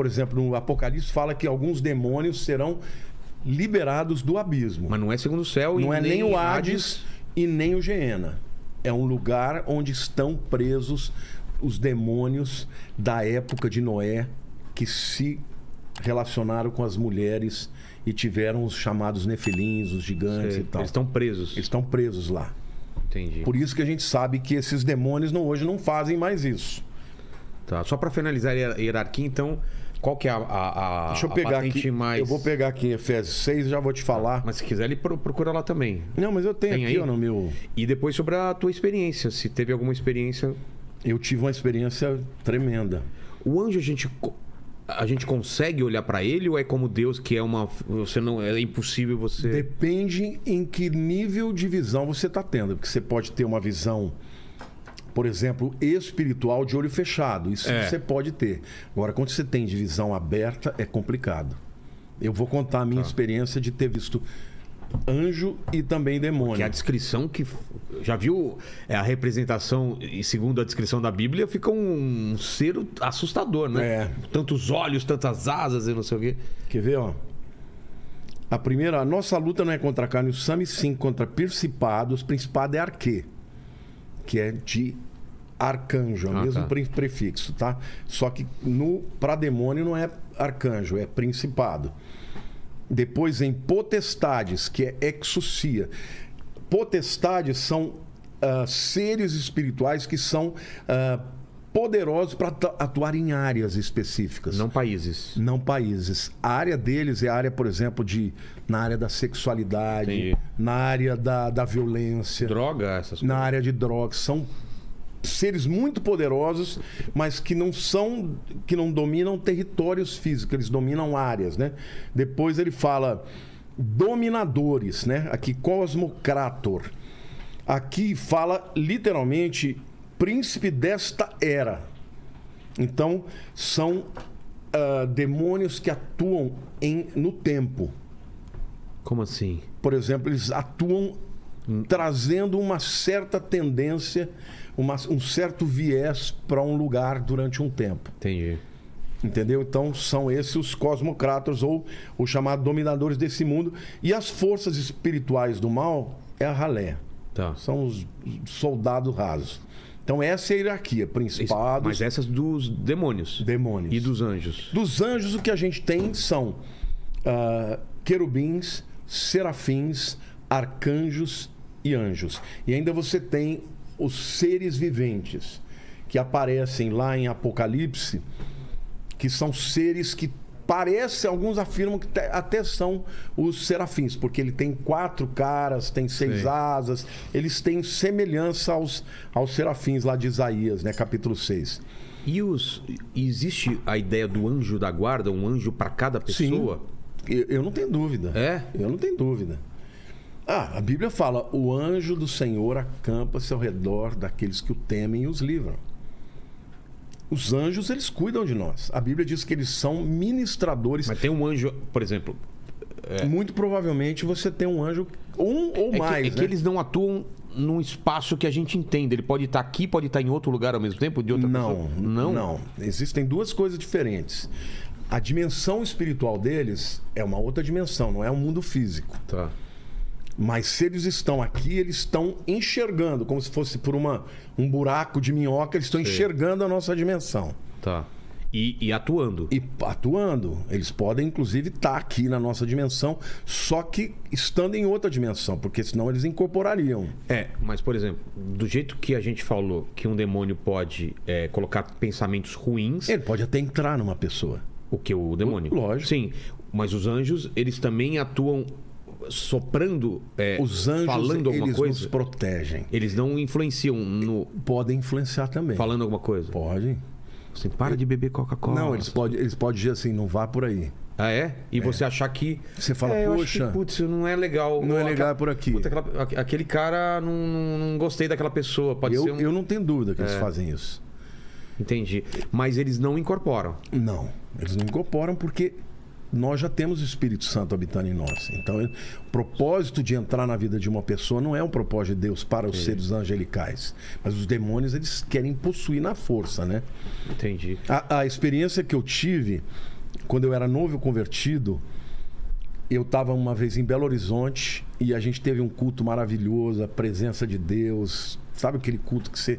por exemplo, no Apocalipse fala que alguns demônios serão liberados do abismo. Mas não é segundo céu e não é nem o Hades e nem o Geena. É um lugar onde estão presos os demônios da época de Noé que se relacionaram com as mulheres e tiveram os chamados nefilins, os gigantes e tal. Eles estão presos. Eles estão presos lá. Entendi. Por isso que a gente sabe que esses demônios hoje não fazem mais isso. Tá, só para finalizar a hierarquia, então, qual que é Deixa eu pegar patente aqui, mais... eu vou pegar aqui em Efésios 6 e já vou te falar. Mas se quiser, ele procura lá também. Não, mas eu tenho Tem aqui aí? ó, no meu... E depois sobre a tua experiência, se teve alguma experiência... Eu tive uma experiência tremenda. O anjo, a gente consegue olhar para ele ou é como Deus que é uma... Você não, é impossível você... Depende em que nível de visão você está tendo. Porque você pode ter uma visão, por exemplo, espiritual de olho fechado. Isso você pode ter. Agora, quando você tem de visão aberta, é complicado. Eu vou contar a minha experiência de ter visto anjo e também demônio. Que a descrição que... Já viu a representação, e segundo a descrição da Bíblia, fica um ser assustador, né? É. Tantos olhos, tantas asas e não sei o quê. Quer ver, ó? A nossa luta não é contra a carne e o sangue, sim contra principados. Principado é arquê, que é de arcanjo, é o mesmo prefixo, tá? Só que para demônio não é arcanjo, é principado. Depois em potestades, que é exousia. Potestades são seres espirituais que são poderosos para atuar em áreas específicas. Não países. Não países. A área deles é a área, por exemplo, na área da sexualidade, Entendi. na área da violência, Droga, essas coisas. na área de drogas. São seres muito poderosos, mas que não dominam territórios físicos, eles dominam áreas, né? Depois ele fala dominadores, né? Aqui Cosmocrator. Aqui fala literalmente príncipe desta era. Então são demônios que atuam no tempo. Como assim? Por exemplo, eles atuam trazendo uma certa tendência, um certo viés para um lugar durante um tempo. Entendi. Entendeu? Então são esses os cosmocratos ou os chamados dominadores desse mundo. E as forças espirituais do mal é a ralé. Tá. São os soldados rasos. Então essa é a hierarquia. Principados, Mas essas dos demônios. demônios. E dos anjos. Dos anjos, o que a gente tem são querubins, serafins, arcanjos e anjos. E ainda você tem os seres viventes, que aparecem lá em Apocalipse, que são seres que parecem, alguns afirmam que até são os serafins, porque ele tem 4 caras, tem 6 asas, eles têm semelhança aos serafins lá de Isaías, né, capítulo 6. Existe a ideia do anjo da guarda, um anjo para cada pessoa? Sim, eu não tenho dúvida. É? Eu não tenho dúvida. A Bíblia fala, o anjo do Senhor acampa-se ao redor daqueles que o temem e os livram. Os anjos, eles cuidam de nós. A Bíblia diz que eles são ministradores. Mas tem um anjo, por exemplo... Muito provavelmente você tem um anjo, um ou mais, que eles não atuam num espaço que a gente entende. Ele pode estar aqui, pode estar em outro lugar ao mesmo tempo, de outra pessoa? Não. Existem duas coisas diferentes. A dimensão espiritual deles é uma outra dimensão, não é um mundo físico. Tá. Mas se eles estão aqui, eles estão enxergando, como se fosse por um buraco de minhoca, eles estão enxergando a nossa dimensão. Tá. E atuando. E atuando. Eles podem, inclusive, estar aqui na nossa dimensão, só que estando em outra dimensão, porque senão eles incorporariam. Mas, por exemplo, do jeito que a gente falou que um demônio pode colocar pensamentos ruins... Ele pode até entrar numa pessoa. O que? O demônio? Lógico. Sim, mas os anjos, eles também atuam soprando, os anjos, falando alguma eles coisa? nos protegem. Eles não influenciam no... Podem influenciar também. Falando alguma coisa? Pode. Assim, para de beber Coca-Cola. Não, eles podem dizer assim, não vá por aí. Ah, é? E você achar que... Você fala, eu acho poxa... que, putz, não é legal. Não é legal por aqui. Puta, aquele cara, não gostei daquela pessoa. Pode ser eu não tenho dúvida que eles fazem isso. Entendi. Mas eles não incorporam. Não, eles não incorporam porque nós já temos o Espírito Santo habitando em nós. Então, o propósito de entrar na vida de uma pessoa não é um propósito de Deus para os seres angelicais. Mas os demônios, eles querem possuir na força, né? Entendi. A experiência que eu tive, quando eu era novo convertido, eu estava uma vez em Belo Horizonte e a gente teve um culto maravilhoso, a presença de Deus. Sabe aquele culto que você...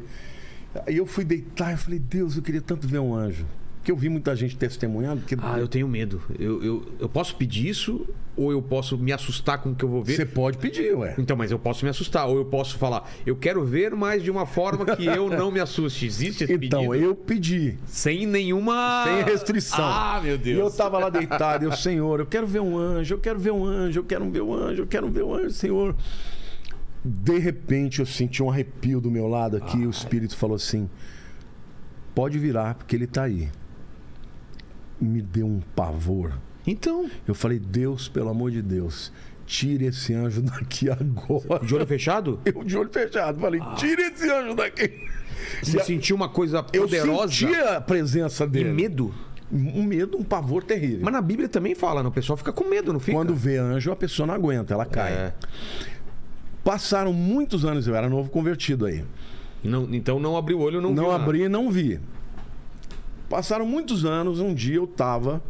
Aí eu fui deitar e falei, Deus, eu queria tanto ver um anjo. Porque eu vi muita gente testemunhando. Que... eu tenho medo. Eu posso pedir isso ou eu posso me assustar com o que eu vou ver? Você pode pedir, ué. Então, mas eu posso me assustar. Ou eu posso falar, eu quero ver, mas de uma forma que eu não me assuste. Existe esse pedido? Então, eu pedi. Sem nenhuma... Sem restrição. Ah, meu Deus. E eu tava lá deitado. Eu, Senhor, eu quero ver um anjo, eu quero ver um anjo, eu quero ver um anjo, eu quero ver um anjo, Senhor. De repente, eu senti um arrepio do meu lado aqui. E o Espírito falou assim, pode virar, porque ele tá aí. Me deu um pavor. Então... Eu falei, Deus, pelo amor de Deus, tire esse anjo daqui agora. De olho fechado? Eu de olho fechado. Falei, tire esse anjo daqui. Você sentiu uma coisa poderosa? Eu senti a presença dele. E medo? Um medo, um pavor terrível. Mas na Bíblia também fala, né? O pessoal fica com medo, não fica? Quando vê anjo, a pessoa não aguenta, ela cai. Passaram muitos anos, eu era novo convertido aí. Então não abri o olho, não vi. Não abri, não vi. Passaram muitos anos, um dia eu estava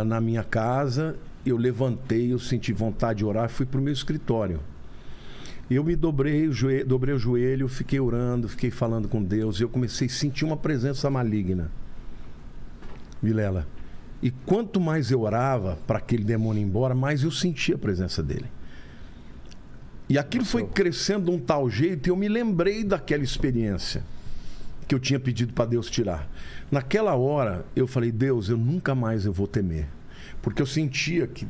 na minha casa, eu levantei, eu senti vontade de orar, fui para o meu escritório. Eu me dobrei o joelho, fiquei orando, fiquei falando com Deus, e eu comecei a sentir uma presença maligna. Vilela. E quanto mais eu orava para aquele demônio ir embora, mais eu sentia a presença dele. E aquilo foi crescendo de um tal jeito, e eu me lembrei daquela experiência que eu tinha pedido para Deus tirar. Naquela hora, eu falei, Deus, eu nunca mais vou temer. Porque eu sentia que,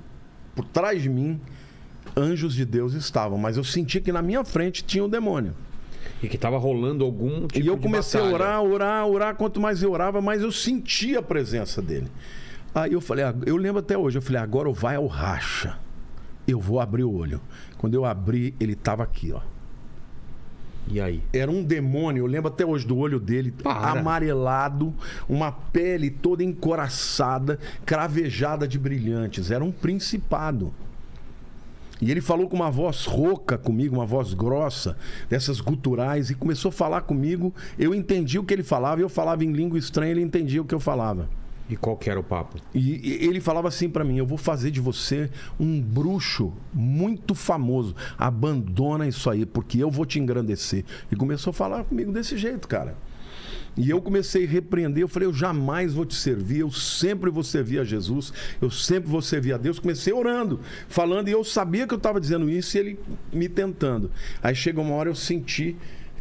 por trás de mim, anjos de Deus estavam. Mas eu sentia que na minha frente tinha um demônio. E que estava rolando algum tipo de E eu comecei batalha. a orar. Quanto mais eu orava, mais eu sentia a presença dele. Aí eu falei, eu lembro até hoje, eu falei, agora vai ao racha. Eu vou abrir o olho. Quando eu abri, ele estava aqui, ó. E aí? Era um demônio, eu lembro até hoje do olho dele, amarelado, uma pele toda encoraçada, cravejada de brilhantes. Era um principado. E ele falou com uma voz rouca comigo, uma voz grossa, dessas guturais, e começou a falar comigo. Eu entendi o que ele falava, eu falava em língua estranha, ele entendia o que eu falava. E qual que era o papo? E ele falava assim pra mim, eu vou fazer de você um bruxo muito famoso. Abandona isso aí, porque eu vou te engrandecer. E começou a falar comigo desse jeito, cara. E eu comecei a repreender, eu falei, eu jamais vou te servir, eu sempre vou servir a Jesus, eu sempre vou servir a Deus. Comecei orando, falando, e eu sabia que eu estava dizendo isso e ele me tentando. Aí chega uma hora eu senti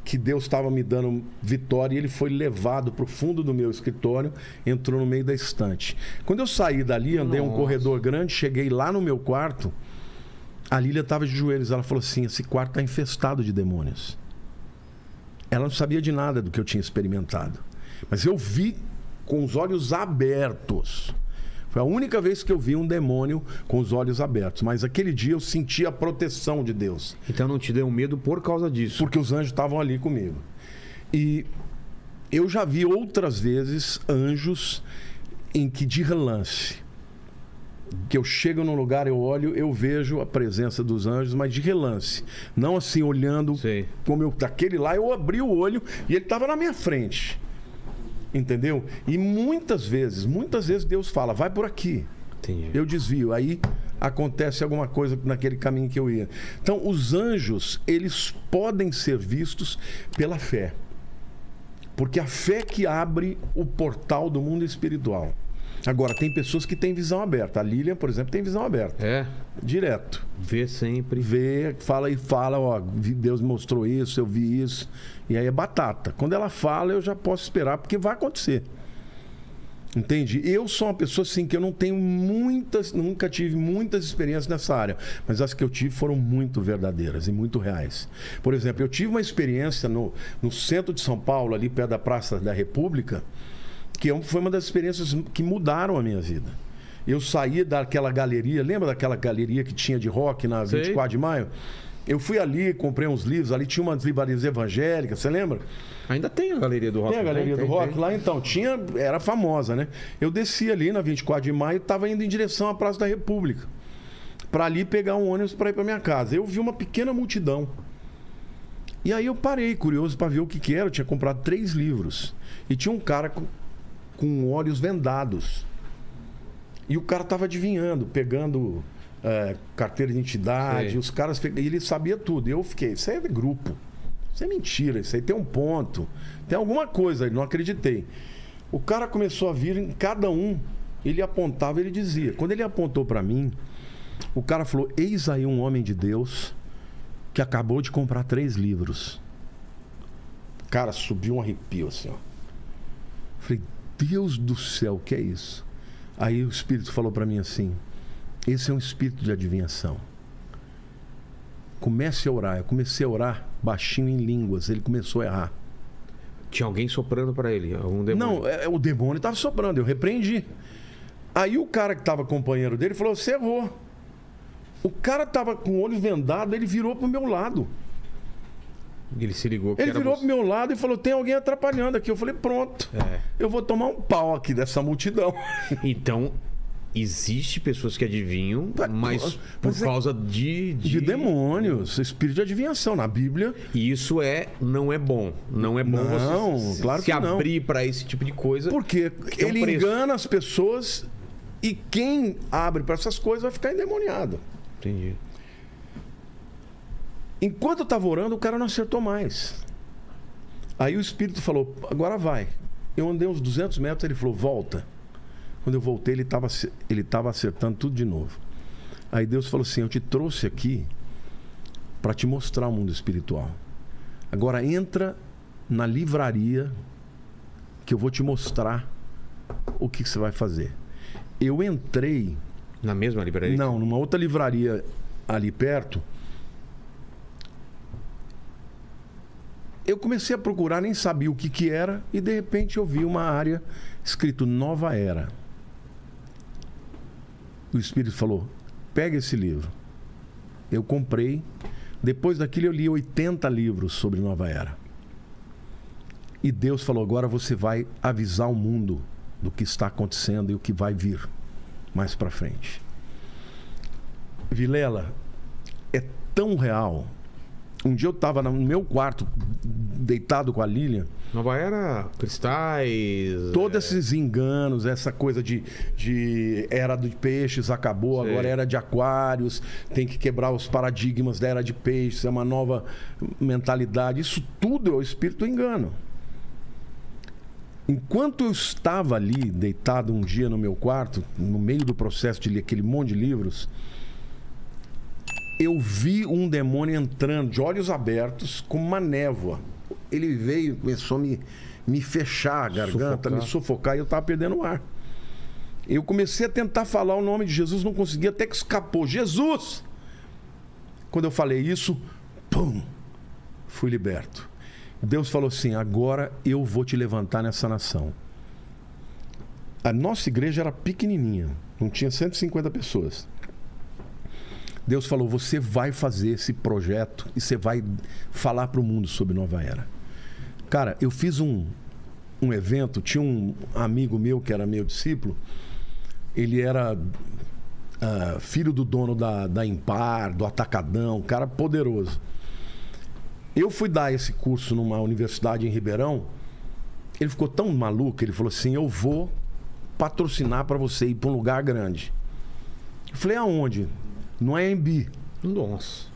que Deus estava me dando vitória e ele foi levado para o fundo do meu escritório, entrou no meio da estante. Quando eu saí dali, andei um corredor grande, cheguei lá no meu quarto, a Lília estava de joelhos, ela falou assim, esse quarto está infestado de demônios. Ela não sabia de nada do que eu tinha experimentado. Mas eu vi com os olhos abertos. Foi a única vez que eu vi um demônio com os olhos abertos. Mas aquele dia eu senti a proteção de Deus. Então não te deu medo por causa disso? Porque os anjos estavam ali comigo. E eu já vi outras vezes anjos em que de relance, que eu chego num lugar, eu olho, eu vejo a presença dos anjos, mas de relance. Não assim, olhando. Sei. Como eu, daquele lá, eu abri o olho e ele estava na minha frente. Entendeu? E muitas vezes Deus fala, vai por aqui. Entendi. Eu desvio. Aí acontece alguma coisa naquele caminho que eu ia. Então, os anjos, eles podem ser vistos pela fé. Porque a fé que abre o portal do mundo espiritual. Agora, tem pessoas que têm visão aberta. A Lilian, por exemplo, tem visão aberta. É? Direto. Vê sempre. Vê, fala, ó, Deus me mostrou isso, eu vi isso. E aí é batata. Quando ela fala, eu já posso esperar, porque vai acontecer. Entende? Eu sou uma pessoa assim que eu não tenho nunca tive muitas experiências nessa área, mas as que eu tive foram muito verdadeiras e muito reais. Por exemplo, eu tive uma experiência no centro de São Paulo, ali perto da Praça da República, que foi uma das experiências que mudaram a minha vida. Eu saí daquela galeria, lembra daquela galeria que tinha de rock na 24 de maio? Eu fui ali, comprei uns livros, ali tinha umas livrarias evangélicas, você lembra? Ainda tem a Galeria do Rock. Tem a Galeria do Rock tem. lá, então, era famosa, né? Eu desci ali na 24 de maio e estava indo em direção à Praça da República, para ali pegar um ônibus para ir para minha casa. Eu vi uma pequena multidão. E aí eu parei, curioso para ver o que era. Eu tinha comprado 3 livros. E tinha um cara com olhos vendados. E o cara tava adivinhando, pegando carteira de identidade. Os caras, e ele sabia tudo. E eu fiquei, isso aí é grupo. Isso é mentira, isso aí tem um ponto. Tem alguma coisa, não acreditei. O cara começou a vir, em cada um, ele apontava, ele dizia. Quando ele apontou para mim, o cara falou, eis aí um homem de Deus que acabou de comprar 3 livros. Cara, subiu um arrepio assim, ó. Falei, Deus do céu, o que é isso? Aí o Espírito falou para mim assim, esse é um espírito de adivinhação. Comece a orar. Eu comecei a orar baixinho em línguas. Ele começou a errar. Tinha alguém soprando para ele? Algum demônio? Não, o demônio estava soprando. Eu repreendi. Aí o cara que estava companheiro dele falou, você errou. O cara estava com o olho vendado, ele virou pro meu lado. Ele se ligou que Ele era virou você. pro meu lado e falou, tem alguém atrapalhando aqui. Eu falei, pronto. Eu vou tomar um pau aqui dessa multidão. Então, existe pessoas que adivinham, mas por causa de demônios, espírito de adivinhação na Bíblia. E isso não é bom. Não é bom você claro se que não. abrir para esse tipo de coisa. Porque tem um ele preço. engana as pessoas e quem abre para essas coisas vai ficar endemoniado. Entendi. Enquanto eu estava orando, o cara não acertou mais. Aí o Espírito falou, agora vai. Eu andei uns 200 metros, ele falou, volta. Quando eu voltei, ele estava acertando tudo de novo. Aí Deus falou assim, eu te trouxe aqui para te mostrar o mundo espiritual. Agora entra na livraria que eu vou te mostrar o que você vai fazer. Eu entrei... Na mesma livraria? Não, numa outra livraria ali perto. Eu comecei a procurar, nem sabia o que era, e de repente eu vi uma área escrito Nova Era. O Espírito falou, pega esse livro. Eu comprei. Depois daquilo eu li 80 livros sobre Nova Era. E Deus falou, agora você vai avisar o mundo do que está acontecendo e o que vai vir mais pra frente. Vilela, é tão real. Um dia eu estava no meu quarto, deitado com a Lilian. Nova Era, cristais... Todos esses enganos, essa coisa de era de peixes acabou, Sei. agora era de aquários, tem que quebrar os paradigmas da era de peixes, é uma nova mentalidade. Isso tudo é o espírito engano. Enquanto eu estava ali, deitado um dia no meu quarto, no meio do processo de ler aquele monte de livros, eu vi um demônio entrando de olhos abertos com uma névoa. Ele veio e começou a me fechar a garganta, me sufocar, e eu estava perdendo o ar. Eu comecei a tentar falar o nome de Jesus, não conseguia, até que escapou. Jesus! Quando eu falei isso, pum! Fui liberto. Deus falou assim, agora eu vou te levantar nessa nação. A nossa igreja era pequenininha, não tinha 150 pessoas. Deus falou, você vai fazer esse projeto e você vai falar para o mundo sobre Nova Era. Cara, eu fiz um evento, tinha um amigo meu que era meu discípulo, ele era filho do dono da Impar, do Atacadão, um cara poderoso. Eu fui dar esse curso numa universidade em Ribeirão, ele ficou tão maluco, ele falou assim, eu vou patrocinar para você ir para um lugar grande. Eu falei, aonde? No AMB. Nossa.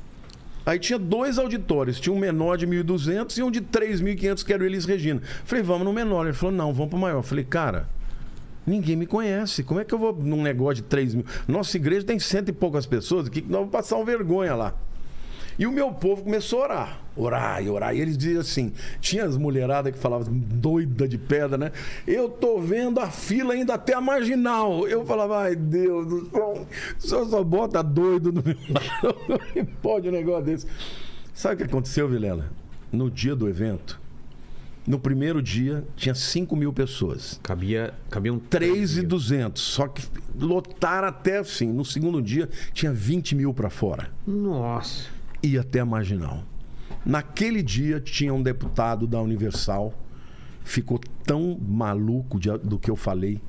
Aí tinha 2 auditórios, tinha um menor de 1.200 e um de 3.500 que era o Elis Regina. Falei, vamos no menor. Ele falou, não, vamos pro maior. Falei, cara, ninguém me conhece, como é que eu vou num negócio de 3.000? Nossa igreja tem 100 e poucas pessoas, que nós vamos passar uma vergonha lá. E o meu povo começou a orar. E eles diziam assim, tinha as mulheradas que falavam doida de pedra, né? Eu tô vendo a fila ainda até a marginal. Eu falava, ai Deus do céu, o senhor só bota doido no meu lado. Não pode um negócio desse. Sabe o que aconteceu, Vilela? No dia do evento, no primeiro dia, tinha 5.000 pessoas. Cabiam 3.200. Só que lotaram até assim. No segundo dia, tinha 20.000 para fora. Nossa. ia até a Marginal. Naquele dia tinha um deputado da Universal, ficou tão maluco do que eu falei,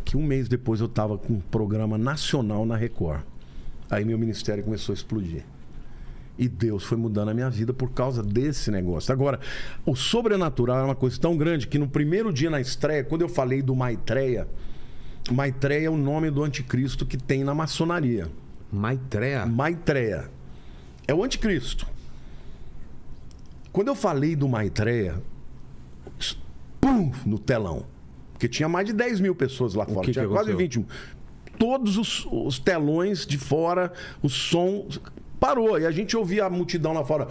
que um mês depois eu estava com um programa nacional na Record. Aí meu ministério começou a explodir. E Deus foi mudando a minha vida por causa desse negócio. Agora, o sobrenatural é uma coisa tão grande que no primeiro dia na estreia, quando eu falei do Maitreya, Maitreya é o nome do anticristo que tem na maçonaria. Maitreya? Maitreya. É o anticristo. Quando eu falei do Maitreya, pum, no telão. Porque tinha mais de 10 mil pessoas lá fora. Tinha quase 20 mil. Todos os telões de fora, o som parou. E a gente ouvia a multidão lá fora.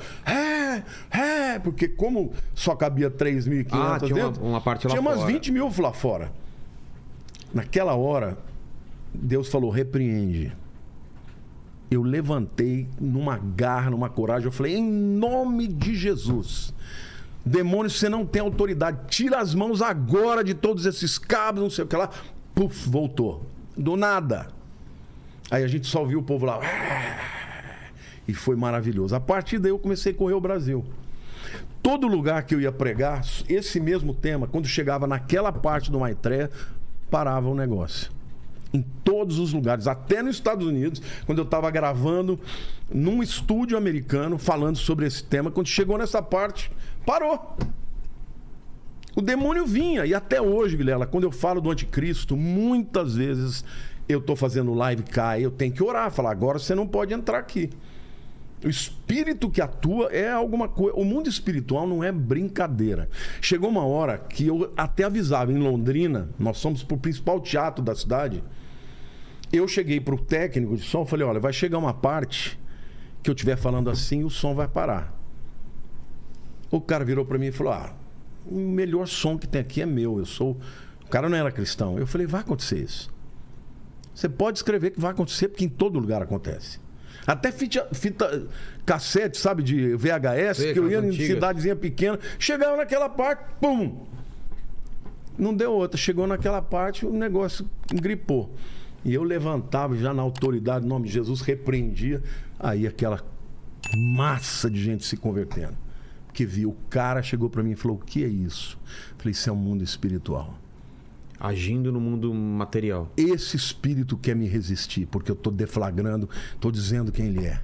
Porque como só cabia 3.500 dentro, uma parte lá tinha fora. umas 20 mil lá fora. Naquela hora, Deus falou, repreende. Eu levantei numa garra, numa coragem. Eu falei, em nome de Jesus, demônio, você não tem autoridade. Tira as mãos agora de todos esses cabos, não sei o que lá. Puf, voltou. Do nada. Aí a gente só viu o povo lá. E foi maravilhoso. A partir daí eu comecei a correr o Brasil. Todo lugar que eu ia pregar, esse mesmo tema, quando chegava naquela parte do Maitreya, parava o negócio. Em todos os lugares, até nos Estados Unidos, quando eu estava gravando num estúdio americano, falando sobre esse tema, quando chegou nessa parte, parou. O demônio vinha. E até hoje, Vilela, quando eu falo do anticristo, muitas vezes eu estou fazendo live, cai, eu tenho que orar, falar, agora você não pode entrar aqui. O espírito que atua é alguma coisa. O mundo espiritual não é brincadeira. Chegou uma hora que eu até avisava, em Londrina, nós somos pro principal teatro da cidade. Eu cheguei pro técnico de som, falei, olha, vai chegar uma parte que eu estiver falando assim, o som vai parar. O cara virou para mim e falou, o melhor som que tem aqui é meu, O cara não era cristão. Eu falei, vai acontecer isso. Você pode escrever que vai acontecer, porque em todo lugar acontece. Até fita cassete, sabe, de VHS, que eu ia em cidadezinha pequena, chegava naquela parte, pum! Não deu outra. Chegou naquela parte, o negócio gripou. E eu levantava já na autoridade, em nome de Jesus, repreendia. Aí aquela massa de gente se convertendo. Porque viu, o cara chegou para mim e falou, o que é isso? Eu falei, isso é um mundo espiritual. Agindo no mundo material. Esse espírito quer me resistir, porque eu estou deflagrando, estou dizendo quem ele é.